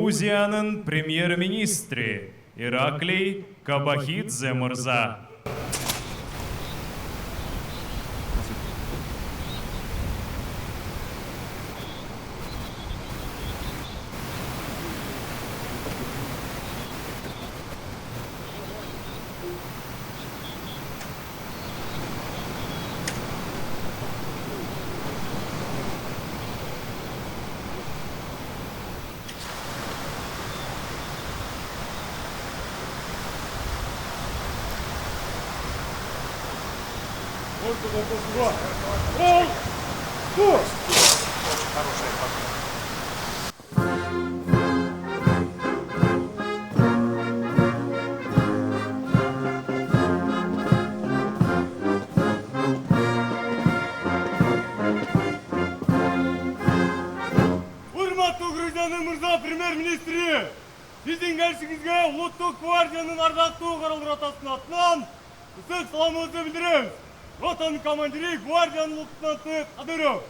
Грузиянын премьер-министри Ираклий Кабахидзе мырза. Урматтуу Грузиянын мырза премьер-министри, сиздин келишиңизге улуттук гвардиянын ардактуу карал ротасынын атынан ысык саламыбызды билдиребиз. Ротанын командири гвардиянын лейтенанты Кадыров.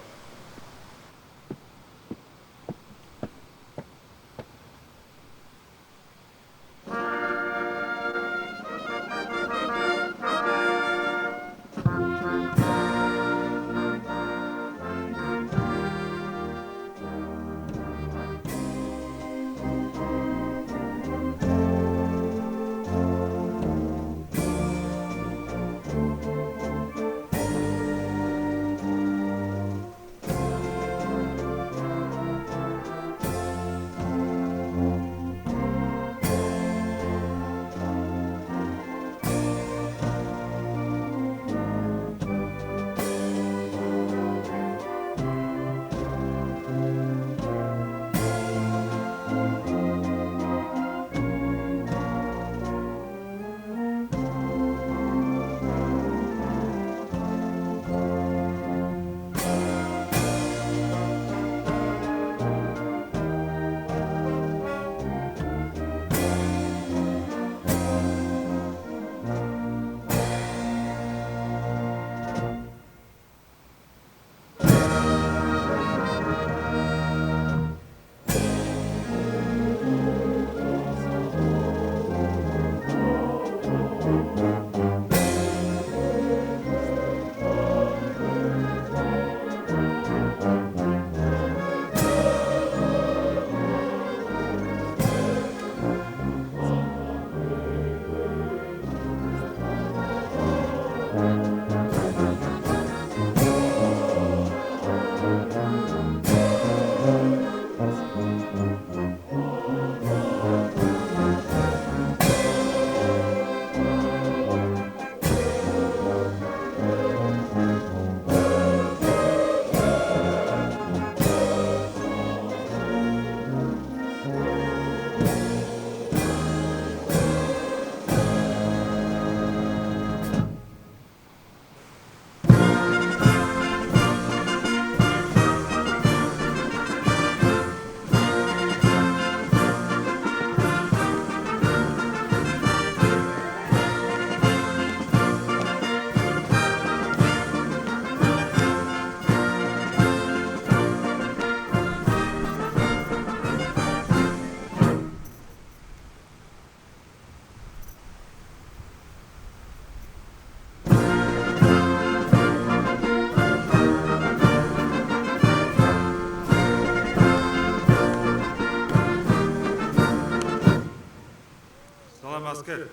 Салам аскер.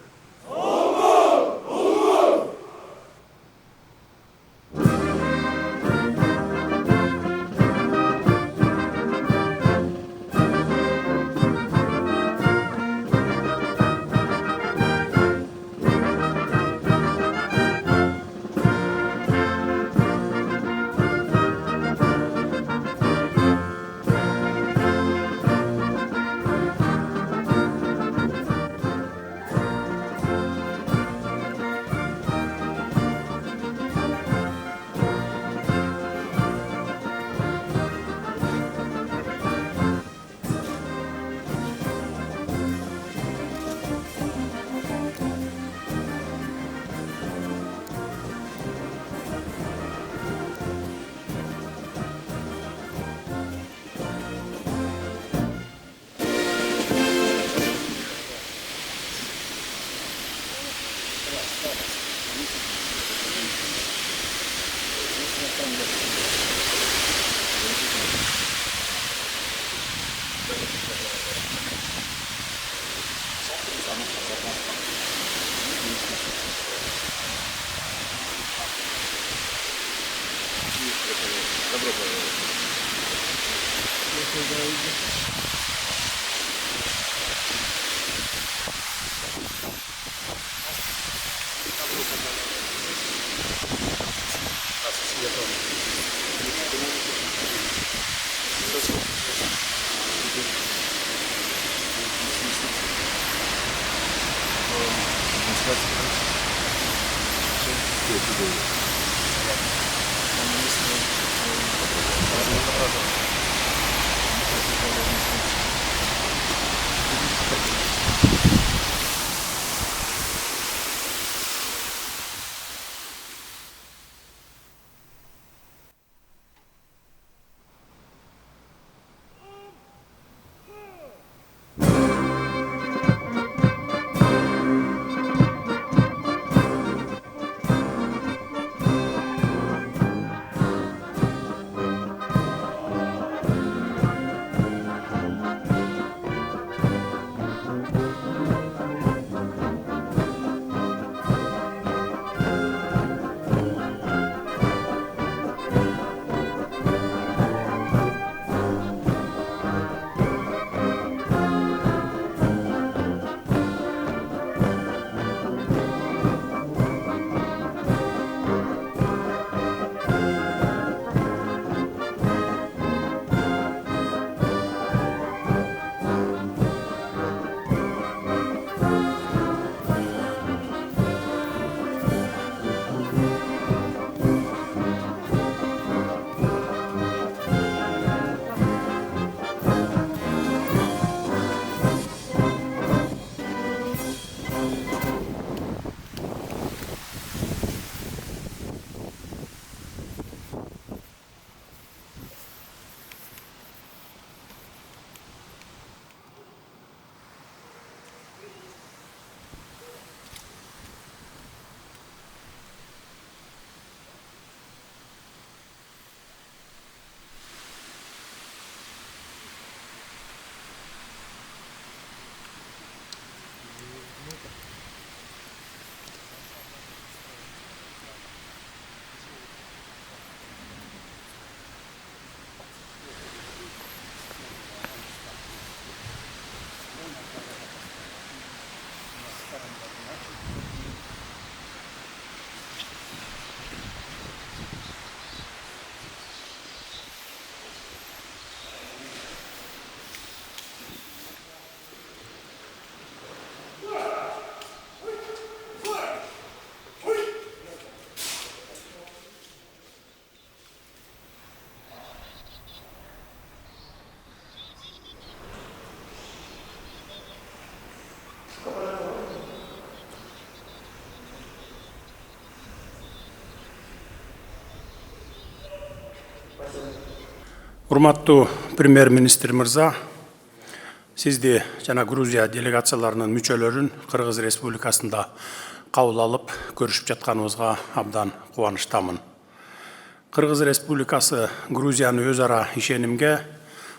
Добро пожаловать. Урматтуу премьер-министр мырза, сизди жана Грузия делегацияларынын мүчөлөрүн Кыргыз Республикасында кабыл алып көрүшүп жатканыбызга абдан кубанычтамын. Кыргыз Республикасы Грузияны өз ара ишенимге,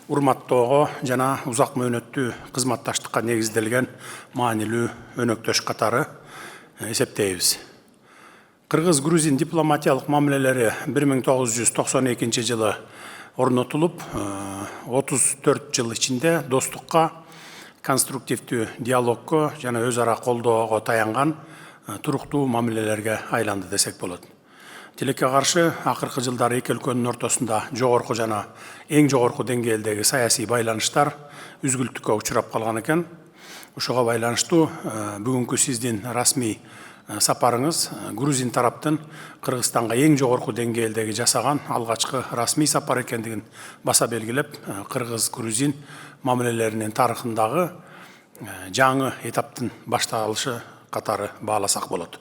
урматтоого жана узак мөөнөттүү кызматташтыкка негизделген маанилүү өнөктөш катары эсептейбиз. Кыргыз-грузин дипломатиялык мамилелери 1992 жылы орнотулуп, 34 жыл ичинде достукка, конструктивдүү диалогко жана өз ара колдоого таянган туруктуу мамилелерге айланды десек болот. Тилекке каршы акыркы жылдары эки өлкөнүн ортосунда жогорку жана эң жогорку деңгээлдеги саясий байланыштар үзгүлтүккө учурап калган экен. Ошого байланыштуу бүгүнкү сиздин расмий сапарыңыз грузин тараптын Кыргызстанга эң жогорку деңгээлдеги жасаган алгачкы расмий сапар экендигин баса белгилеп, кыргыз-грузин мамилелеринин тарыхындагы жаңы этаптын башталышы катары бааласак болот.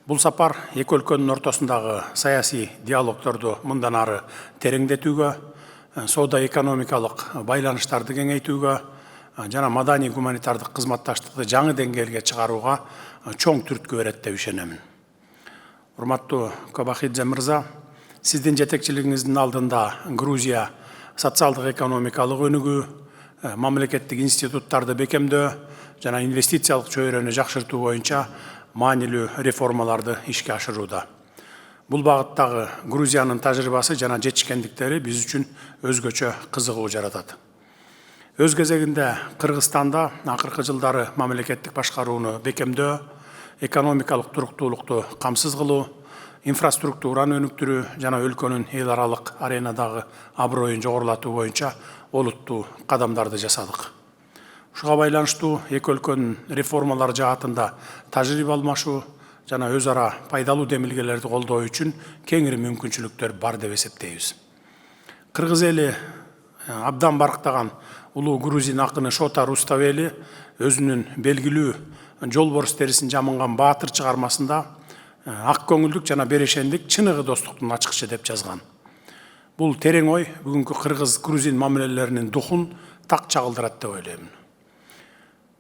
Бул сапар эки өлкөнүн ортосундагы саясий диалогторду мындан ары тереңдетүүгө, соода-экономикалык байланыштарды кеңейтүүгө жана маданий гуманитардык кызматташтыкты жаңы деңгээлге чыгарууга чоң түрткү берет деп ишенемин. Урматтуу Кобахидзе мырза, сиздин жетекчилигиңиздин алдында Грузия социалдык экономикалык өнүгүү, мамлекеттик институттарды бекемдөө жана инвестициялык чөйрөнү жакшыртуу боюнча маанилүү реформаларды ишке ашырууда. Бул багыттагы Грузиянын тажрыйбасы жана жетишкендиктери биз үчүн өзгөчө кызыгуу жаратат. Өз кезегинде Кыргызстанда акыркы жылдары мамлекеттик башкарууну бекемдөө, экономикалык туруктуулукту камсыз кылуу, инфраструктураны өнүктүрүү жана өлкөнүн эл аралык аренадагы аброюн жогорулатуу боюнча олуттуу кадамдарды жасадык. Ушуга байланыштуу эки өлкөнүн реформалар жаатында тажрыйба алмашуу жана өз ара пайдалуу демилгелерди колдоо үчүн кеңири мүмкүнчүлүктөр бар деп эсептейбиз. Кыргыз эли абдан барктаган улуу грузин акыны Шота Руставели өзүнүн белгилүү жолборс терисин жамынган баатыр чыгармасында ак көңүлдүк жана берешендик чыныгы достуктун ачкычы деп жазган. Бул терең ой бүгүнкү кыргыз-грузин мамилелеринин духун так чагылдырат деп ойлойм.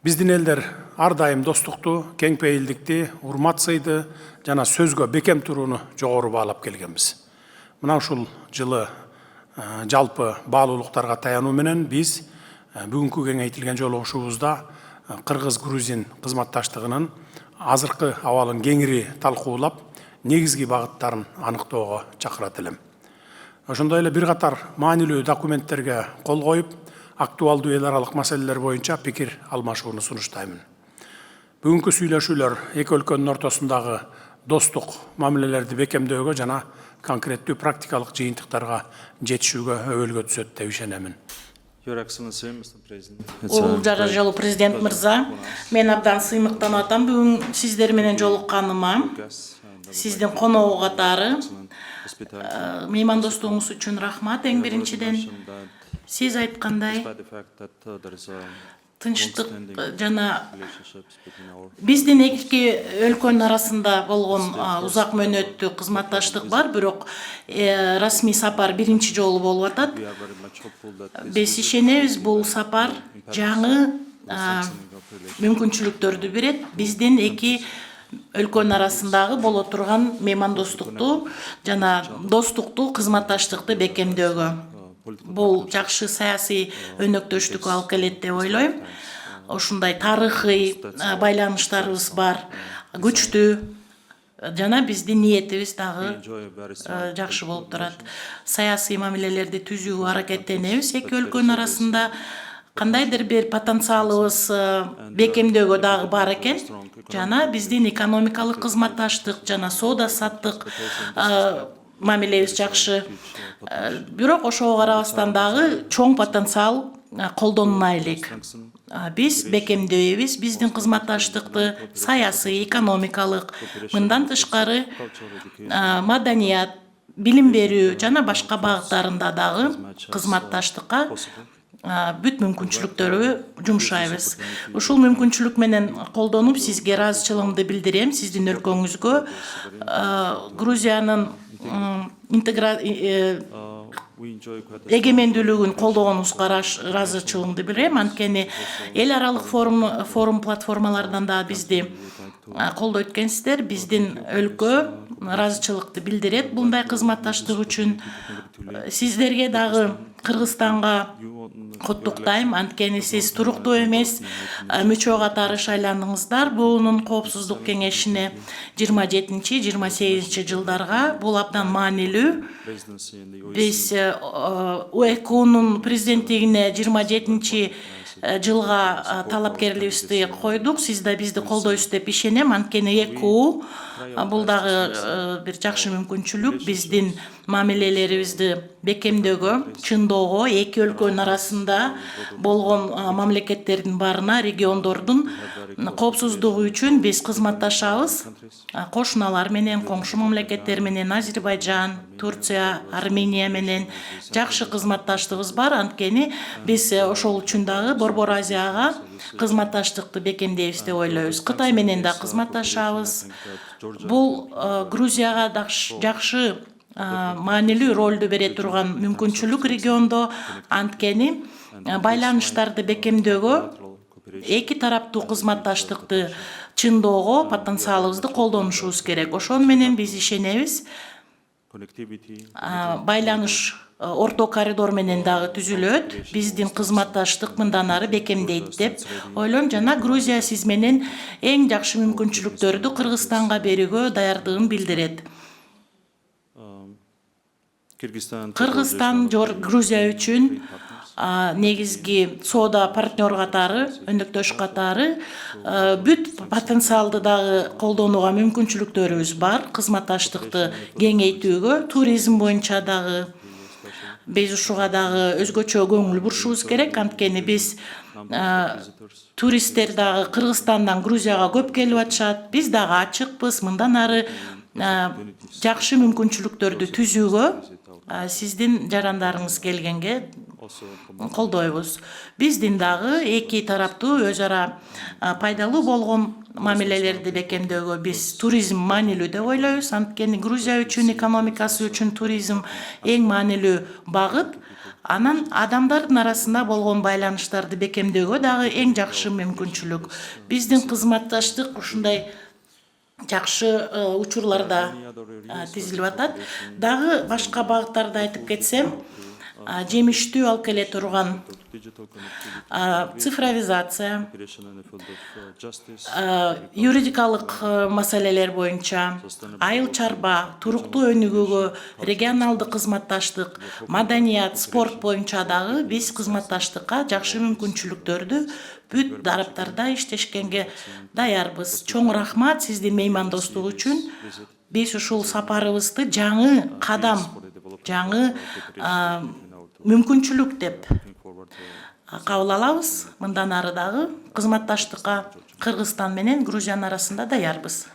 Биздин элдер ар дайым достукту, кеңпейилдикти, урмат сыйды жана сөзгө бекем турууну жогору баалап келгенбиз. Мына ушул жылы жалпы баалуулуктарга таянуу менен биз бүгүнкү кеңейтилген жолугушуубузда кыргыз-грузин кызматташтыгынын азыркы абалын кеңири талкуулап, негизги багыттарын аныктоого чакырат элем. Ошондой эле бир катар маанилүү документтерге кол коюп, актуалдуу эл аралык маселелер боюнча пикир алмашууну сунуштаймын. Бүгүнкү сүйлөшүүлөр эки өлкөнүн ортосундагы достук мамилелерди бекемдөөгө жана конкреттүү практикалык жыйынтыктарга жетишүүгө өбөлгө түзөт деп ишенемин. Улуу президент мырза, мен абдан сыймыктанып атам бүгүн сиздер менен жолукканыма. Сиздин коногу катары меймандостугуңуз үчүн рахмат. Эң биринчиден сиз айткандай тынчтык жана биздин эки өлкөнүн арасында болгон узак мөөнөттүү кызматташтык бар, бирок расмий сапар биринчи жолу болуп атат. Биз ишенебиз, бул сапар жаңы мүмкүнчүлүктөрдү берет. Биздин эки өлкөнүн арасындагы боло турган меймандостукту жана достукту кызматташтыкты бекемдөөгө. Бул жакшы саясий өнөктөштүккө алып келет деп ойлойм. Ушундай тарыхый байланыштарыбыз бар, күчтүү жана биздин ниетибиз дагы жакшы болуп турат. Саясий мамилелерди түзүүгө аракеттенебиз эки өлкөнүн арасында. Кандайдыр бир потенциалыбыз бекемдөөгө дагы бар экен. Жана биздин экономикалык кызматташтык жана соода саттык мамилебиз жакшы. Бирок ошого карабастан дагы чоң потенциал колдонула элек. Биз бекемдөйбүз биздин кызматташтыкты саясий, экономикалык, мындан тышкары маданият, билим берүү жана башка багыттарында дагы кызматташтыкка бүт мүмкүнчүлүктөрү жумшайбыз. Ушул мүмкүнчүлүк менен колдонуп сизге ыраазычылыгымды билдирем сиздин өлкөңүзгө. Грузиянын эгемендүүлүгүн колдогонуңузга ыраазычылыгымды билдирем. Анткени эл аралык форум платформалардан да бизди колдойт экенсиздер. Биздин өлкө ыраазычылыкты билдирет булундай кызматташтык үчүн. Сиздерге дагы Кыргызстанга куттуктайм, анткени сиз туруктуу эмес мүчө катары шайландыңыздар. Буунун коопсуздук кеңешине 27-28 жылдарга. Бул абдан маанилүү. Биз УЭКУнун президенттигине 27 жылга талапкерлигибизди койдук. Сиз да бизди колдойсуз деп ишенем. Анткени ЭКУ бул дагы бир жакшы мүмкүнчүлүк биздин мамилелерибизди бекемдөөгө, чындоого, эки өлкөнүн арасында болгон мамлекеттердин баарына, региондордун коопсуздугу үчүн биз кызматташабыз. Кошуналар менен, коңшу мамлекеттер менен, Азербайжан, Турция, Армения менен жакшы кызматташтыгыбыз бар. Анткени биз ошол үчүн дагы Борбор Азияга кызматташтыкты бекемдейбиз деп ойлойбуз. Кытай менен да кызматташабыз. Бул Грузияга жакшы маанилүү ролду бере турган мүмкүнчүлүк региондо. Анткени байланыштарды бекемдөөгө, эки тараптуу кызматташтыкты чындоого потенциалыбызды колдонушубуз керек. Ошон менен биз ишенебиз. Байланыш орто коридор менен дагы түзүлөт. Биздин кызматташтык мындан ары бекемдейт деп ойлойм. Жана Грузия сиз менен эң жакшы мүмкүнчүлүктөрдү Кыргызстанга берүүгө даярдыгын билдирет. Кыргызстан Грузия үчүн негизги соода партнер катары, өнөктөш катары бүт потенциалды дагы колдонууга мүмкүнчүлүктөрүбүз бар. Кызматташтыкты кеңейтүүгө, туризм боюнча дагы биз ушуга дагы өзгөчө көңүл бурушубуз керек. Анткени биз туристтер дагы Кыргызстандан Грузияга көп келип атышат. Биз дагы ачыкпыз. Мындан ары жакшы мүмкүнчүлүктөрдү түзүүгө сиздин жарандарыңыз келгенге колдойбуз. Биздин дагы эки тараптуу өз ара пайдалуу болгон мамилелерди бекемдөөгө биз туризм маанилүү деп ойлойбуз. Анткени Грузия үчүн, экономикасы үчүн туризм эң маанилүү багыт. Анан адамдардын арасында болгон байланыштарды бекемдөөгө дагы эң жакшы мүмкүнчүлүк. Биздин кызматташтык ушундай жакшы учурларда тизилип атат. Дагы башка багыттарды айтып кетсем, жемиштүү алып келе турган цифровизация, юридикалык маселелер боюнча, айыл чарба, туруктуу өнүгүүгө регионалдык кызматташтык, маданият, спорт боюнча дагы биз кызматташтыкка жакшы мүмкүнчүлүктөрдү бүт тараптарда иштешкенге даярбыз. Чоң рахмат сиздин меймандостук үчүн. Биз ушул сапарыбызды жаңы кадам, жаңы мүмкүнчүлүк деп кабыл алабыз. Мындан ары дагы кызматташтыкка Кыргызстан менен Грузиянын арасында даярбыз.